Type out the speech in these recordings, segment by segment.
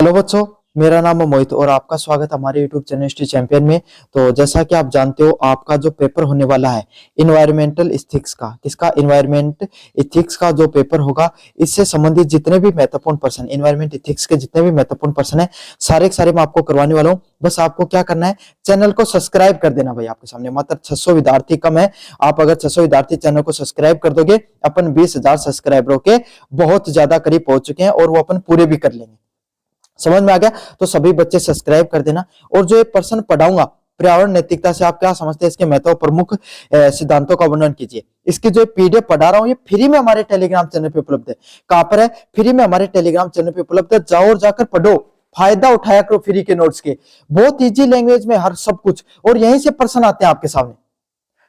Hello बच्चों, मेरा नाम है मोहित और आपका स्वागत हमारे यूट्यूब चैनल हिस्ट्री चैंपियन में। तो जैसा कि आप जानते हो, आपका जो पेपर होने वाला है इन्वायरमेंटल इथिक्स का, किसका? इन्वायरमेंट इथिक्स का जो पेपर होगा, इससे संबंधित जितने भी महत्वपूर्ण पर्सन, इन्वायरमेंट इथिक्स के जितने भी महत्वपूर्ण पर्सन है, सारे के सारे मैं आपको करवाने वाला हूँ। बस आपको क्या करना है, चैनल को सब्सक्राइब कर देना। भाई आपके सामने मात्र 600 विद्यार्थी कम है। आप अगर 600 विद्यार्थी चैनल को सब्सक्राइब कर दोगे, अपन 20,000 सब्सक्राइबरों के बहुत ज्यादा करीब पहुंच चुके हैं और वो अपन पूरे भी कर लेंगे। समझ में आ गया? तो सभी बच्चे सब्सक्राइब कर देना। और जो ये पर्सन पढ़ाऊंगा पर्यावरण नैतिकता से, आप क्या समझते हैं, इसके महत्व प्रमुख सिद्धांतों का वर्णन कीजिए। इसकी जो पीडीएफ पढ़ा रहा हूं, ये फ्री में हमारे टेलीग्राम चैनल पे उपलब्ध है। कहां पर है? फ्री में हमारे टेलीग्राम चैनल पे उपलब्ध है। जाओ और जाकर पढ़ो, फायदा उठाया करो फ्री के नोट्स के। बहुत इजी लैंग्वेज में हर सब कुछ, और यहीं से पर्सन आते हैं आपके सामने।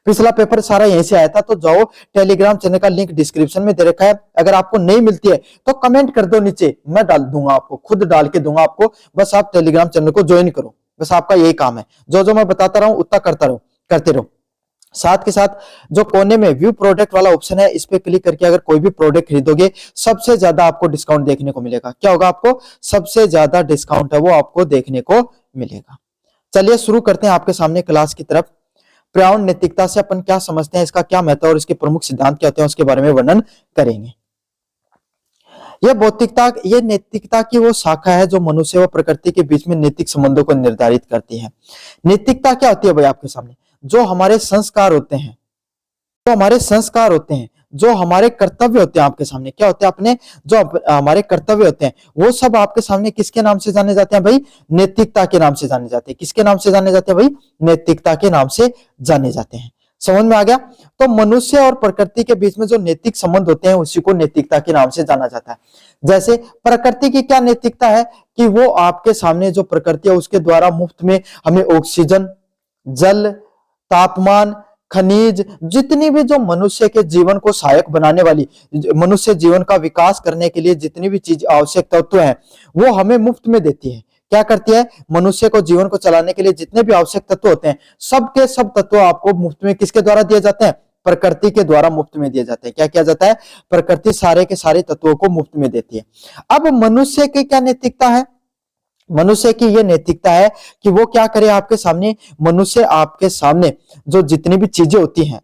पिछला पेपर सारा यहीं से आया था। तो जाओ, टेलीग्राम चैनल का लिंक डिस्क्रिप्शन में दे रखा है। अगर आपको नहीं मिलती है तो कमेंट कर दो नीचे, मैं डाल दूंगा आपको, खुद डाल के दूंगा आपको। बस आप टेलीग्राम चैनल को ज्वाइन करो, बस आपका यही काम है। जो जो मैं बताता रहा हूं उतना करते रहो। साथ के साथ जो कोने में व्यू प्रोडक्ट वाला ऑप्शन है, इस पे क्लिक करके अगर कोई भी प्रोडक्ट खरीदोगे, सबसे ज्यादा आपको डिस्काउंट देखने को मिलेगा। क्या होगा? आपको सबसे ज्यादा डिस्काउंट है वो आपको देखने को मिलेगा। चलिए शुरू करते हैं आपके सामने क्लास की तरफ। पर्यावरण नैतिकता से अपन क्या समझते हैं, इसका क्या महत्व और इसके प्रमुख सिद्धांत क्या होते हैं, उसके बारे में वर्णन करेंगे। यह नैतिकता की वो शाखा है जो मनुष्य व प्रकृति के बीच में नैतिक संबंधों को निर्धारित करती है। नैतिकता क्या होती है भाई आपके सामने? जो हमारे संस्कार होते हैं, जो हमारे कर्तव्य होते हैं, आपके सामने क्या होते हैं, अपने जो हमारे कर्तव्य होते हैं, वो सब आपके सामने किसके नाम से जाने जाते हैं भाई? नैतिकता के नाम से जाने जाते हैं। किसके नाम से जाने जाते हैं भाई? नैतिकता के नाम से जाने जाते हैं। समझ में आ गया? तो मनुष्य और प्रकृति के बीच में जो नैतिक संबंध होते हैं, उसी को नैतिकता के नाम से जाना जाता है। जैसे प्रकृति की क्या नैतिकता है कि वो आपके सामने जो प्रकृति है उसके द्वारा मुफ्त में हमें ऑक्सीजन, जल, तापमान, खनिज, जितनी भी जो मनुष्य के जीवन को सहायक बनाने वाली, मनुष्य जीवन का विकास करने के लिए जितनी भी चीज आवश्यक तत्व हैं, वो हमें मुफ्त में देती है। क्या करती है? मनुष्य को जीवन को चलाने के लिए जितने भी आवश्यक तत्व होते हैं, सब के सब तत्व आपको मुफ्त में किसके द्वारा दिए जाते हैं? प्रकृति के द्वारा मुफ्त में दिए जाते हैं। क्या किया जाता है? प्रकृति सारे के सारे तत्वों को मुफ्त में देती है। अब मनुष्य की क्या नैतिकता है? मनुष्य की यह नैतिकता है कि वो क्या करे आपके सामने, मनुष्य आपके सामने जो जितनी भी चीजें होती हैं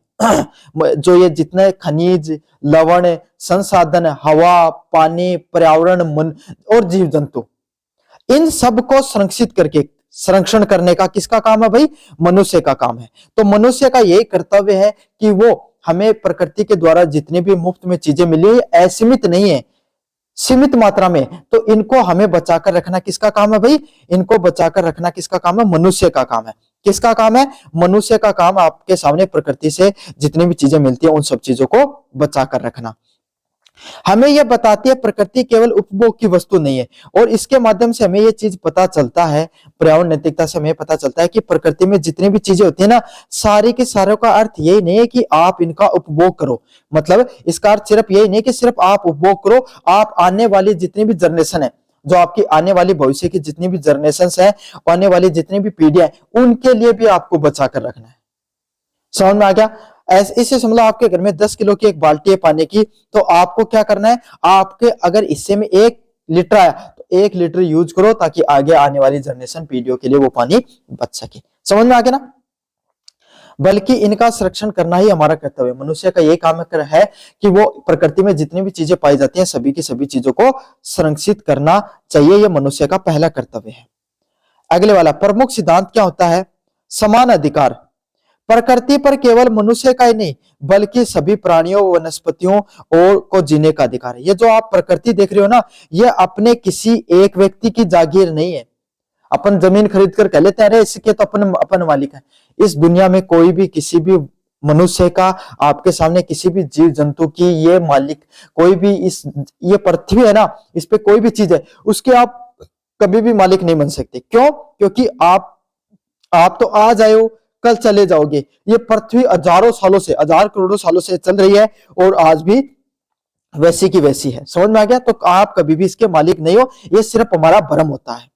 जो ये जितने खनिज, लवण, संसाधन, हवा, पानी, पर्यावरण, मन और जीव जंतु, इन सब को संरक्षण करने का किसका काम है भाई? मनुष्य का काम है। तो मनुष्य का यही कर्तव्य है कि वो हमें प्रकृति के द्वारा जितने भी मुफ्त में चीजें मिली, असीमित नहीं है, सीमित मात्रा में, तो इनको हमें बचाकर रखना किसका काम है भाई? इनको बचाकर रखना किसका काम है? मनुष्य का काम है। किसका काम है? मनुष्य का काम आपके सामने प्रकृति से जितनी भी चीजें मिलती है, उन सब चीजों को बचाकर रखना। हमें यह बताती है प्रकृति केवल उपभोग की वस्तु नहीं है, और इसके माध्यम से हमें यह चीज पता चलता है, पर्यावरण नैतिकता से हमें पता चलता है कि प्रकृति में जितनी भी चीजें होती है ना, सारी के सारों का अर्थ यही नहीं है कि आप इनका उपभोग करो। मतलब इसका अर्थ सिर्फ यही नहीं कि सिर्फ आप उपभोग करो, आप आने वाली जितनी भी जनरेशन है, जो आपकी आने वाली भविष्य की जितनी भी जनरेशन है, आने वाली जितनी भी पीढ़ियां हैं, उनके लिए भी आपको बचा कर रखना है। समझ में आ गया? इससे समझ लो, आपके घर में 10 किलो की एक बाल्टी है पानी की, तो आपको क्या करना है, आपके अगर इससे में 1 लीटर आया तो 1 लीटर यूज करो, ताकि आगे आने वाली जनरेशन पीढ़ियों के लिए वो पानी बच सके। समझ में आ गया ना? बल्कि इनका संरक्षण करना ही हमारा कर्तव्य है। मनुष्य का यही काम है कि वो प्रकृति में जितनी भी चीजें पाई जाती हैं, सभी की सभी चीजों को संरक्षित करना चाहिए। यह मनुष्य का पहला कर्तव्य है। अगले वाला प्रमुख सिद्धांत क्या होता है? समान अधिकार। प्रकृति पर केवल मनुष्य का ही नहीं, बल्कि सभी प्राणियों, वनस्पतियों और को जीने का अधिकार है। ये जो आप प्रकृति देख रहे हो ना, ये अपने किसी एक व्यक्ति की जागीर नहीं है। अपन जमीन खरीद कर कह लेते हैं अरे इसके तो अपन मालिक है। इस दुनिया में कोई भी किसी भी मनुष्य का, आपके सामने किसी भी जीव जंतु की ये मालिक, कोई भी ये पृथ्वी है ना, इस पे कोई भी चीज है, उसके आप कभी भी मालिक नहीं बन सकते। क्यों? क्योंकि आप तो आज आए हो, कल चले जाओगे। ये पृथ्वी हजारों सालों से, 1000 करोड़ों सालों से चल रही है और आज भी वैसी की वैसी है। समझ में आ गया? तो आप कभी भी इसके मालिक नहीं हो, ये सिर्फ हमारा भ्रम होता है।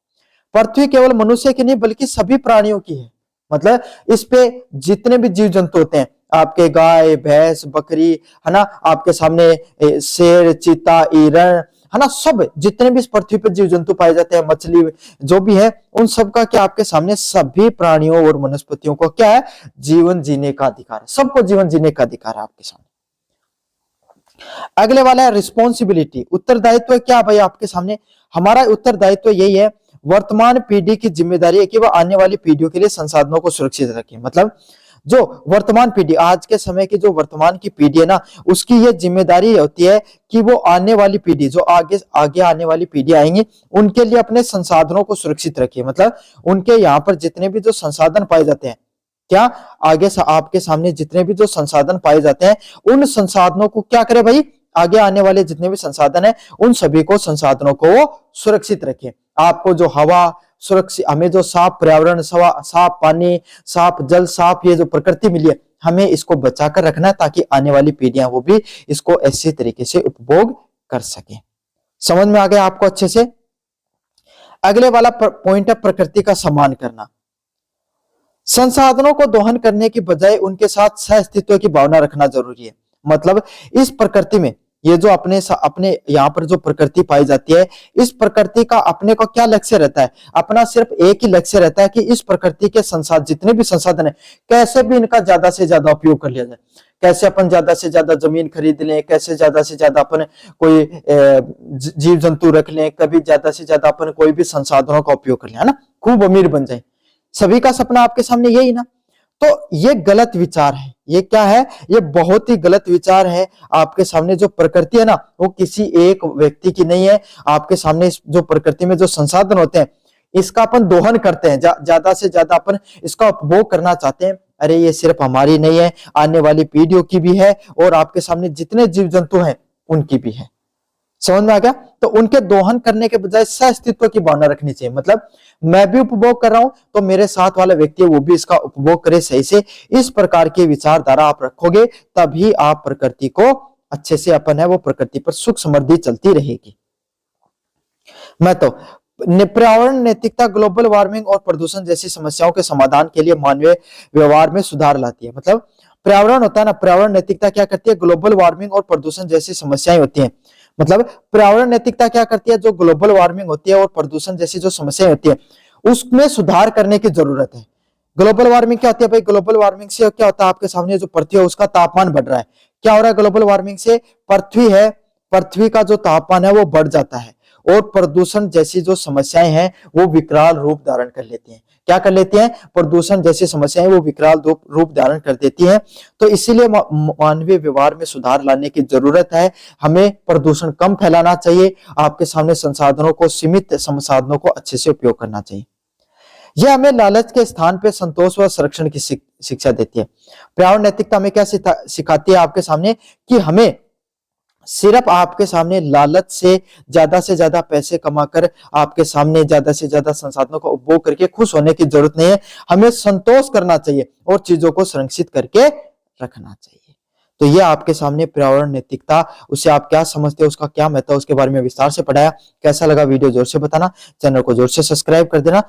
पृथ्वी केवल मनुष्य की नहीं, बल्कि सभी प्राणियों की है। मतलब इस पे जितने भी जीव जंतु होते हैं, आपके गाय, भैंस, बकरी, है ना, आपके सामने शेर, चीता, हिरण, है ना, सब जितने भी इस पृथ्वी पर जीव जंतु पाए जाते हैं, मछली जो भी है, उन सब का क्या आपके सामने, सभी प्राणियों और वनस्पतियों को क्या है, जीवन जीने का अधिकार है, सबको जीवन जीने का अधिकार है आपके सामने। अगले वाला है रिस्पॉन्सिबिलिटी, उत्तरदायित्व। क्या भाई आपके सामने, हमारा उत्तरदायित्व यही है, वर्तमान पीढ़ी की जिम्मेदारी है कि वह आने वाली पीढ़ियों के लिए संसाधनों को सुरक्षित रखे। मतलब जो वर्तमान पीढ़ी, आज के समय की जो वर्तमान की पीढ़ी है ना, उसकी ये जिम्मेदारी होती है कि वो आने वाली पीढ़ी, जो आगे आगे आने वाली पीढ़ी आएंगी, उनके लिए अपने संसाधनों को सुरक्षित रखिए। मतलब उनके यहाँ पर जितने भी जो संसाधन पाए जाते हैं, क्या आगे आपके सामने जितने भी जो संसाधन पाए जाते हैं, उन संसाधनों को क्या करे भाई, आगे आने वाले जितने भी संसाधन है, उन सभी को संसाधनों को सुरक्षित रखें। आपको जो हवा सुरक्षित, हमें जो साफ पर्यावरण, साफ पानी, साफ जल, साफ ये जो प्रकृति मिली है, हमें इसको बचाकर रखना है, ताकि आने वाली पीढ़ियां वो भी इसको ऐसे तरीके से उपभोग कर सके। समझ में आ गया आपको अच्छे से। अगले वाला पॉइंट है प्रकृति का सम्मान करना। संसाधनों को दोहन करने की बजाय उनके साथ सह अस्तित्व की भावना रखना जरूरी है। मतलब इस प्रकृति में, ये जो अपने यहाँ पर जो प्रकृति पाई जाती है, इस प्रकृति का अपने को क्या लक्ष्य रहता है, अपना सिर्फ एक ही लक्ष्य रहता है कि इस प्रकृति के संसाधन, जितने भी संसाधन है, कैसे भी इनका ज्यादा से ज्यादा उपयोग कर लिया जाए। कैसे अपन ज्यादा से ज्यादा जमीन खरीद लें, कैसे ज्यादा से ज्यादा अपन कोई जीव जंतु रख लें, कभी ज्यादा से ज्यादा अपन कोई भी संसाधनों का उपयोग कर लें, है ना, खूब अमीर बन जाए। सभी का सपना आपके सामने यही ना। तो ये गलत विचार है, ये क्या है, ये बहुत ही गलत विचार है। आपके सामने जो प्रकृति है ना, वो किसी एक व्यक्ति की नहीं है। आपके सामने जो प्रकृति में जो संसाधन होते हैं, इसका अपन दोहन करते हैं, ज्यादा से ज्यादा अपन इसका उपभोग करना चाहते हैं। अरे ये सिर्फ हमारी नहीं है, आने वाली पीढ़ियों की भी है, और आपके सामने जितने जीव जंतु हैं उनकी भी है। समझ में आ गया। तो उनके दोहन करने के बजाय सह अस्तित्व की भावना रखनी चाहिए। मतलब मैं भी उपभोग कर रहा हूं, तो मेरे साथ वाला व्यक्ति वो भी इसका उपभोग करे सही से। इस प्रकार की विचारधारा आप रखोगे, तभी आप प्रकृति को अच्छे से, अपन है वो प्रकृति पर सुख समृद्धि चलती रहेगी। मैं तो पर्यावरण नैतिकता ग्लोबल वार्मिंग और प्रदूषण जैसी समस्याओं के समाधान के लिए मानवीय व्यवहार में सुधार लाती है। मतलब पर्यावरण होता है ना, पर्यावरण नैतिकता क्या करती है, ग्लोबल वार्मिंग और प्रदूषण जैसी समस्याएं होती हैं। मतलब पर्यावरण नैतिकता क्या करती है, जो ग्लोबल वार्मिंग होती है और प्रदूषण जैसी जो समस्याएं होती है, उसमें सुधार करने की जरूरत है। ग्लोबल वार्मिंग क्या होती है भाई, ग्लोबल वार्मिंग से क्या होता है, आपके सामने जो पृथ्वी है उसका तापमान बढ़ रहा है। क्या हो रहा है ग्लोबल वार्मिंग से, पृथ्वी का जो तापमान है वो बढ़ जाता है, और प्रदूषण जैसी जो समस्याएं हैं वो विकराल रूप धारण कर लेती हैं। क्या कर लेती हैं, प्रदूषण जैसी समस्याएं वो विकराल रूप धारण कर देती हैं। तो इसीलिए मानवीय व्यवहार में सुधार लाने की जरूरत है। हमें प्रदूषण कम फैलाना चाहिए, आपके सामने संसाधनों को, सीमित संसाधनों को अच्छे से उपयोग करना चाहिए। यह हमें लालच के स्थान पर संतोष व संरक्षण की शिक्षा देती है। पर्यावरण नैतिकता हमें क्या सिखाती है आपके सामने, कि हमें सिर्फ आपके सामने लालच से ज्यादा पैसे कमाकर, आपके सामने ज्यादा से ज्यादा संसाधनों का उपभोग करके खुश होने की जरूरत नहीं है। हमें संतोष करना चाहिए और चीजों को संरक्षित करके रखना चाहिए। तो ये आपके सामने पर्यावरण नैतिकता, उसे आप क्या समझते हो, उसका क्या महत्व है, उसके बारे में विस्तार से पढ़ाया। कैसा लगा वीडियो जोर से बताना, चैनल को जोर से सब्सक्राइब कर देना।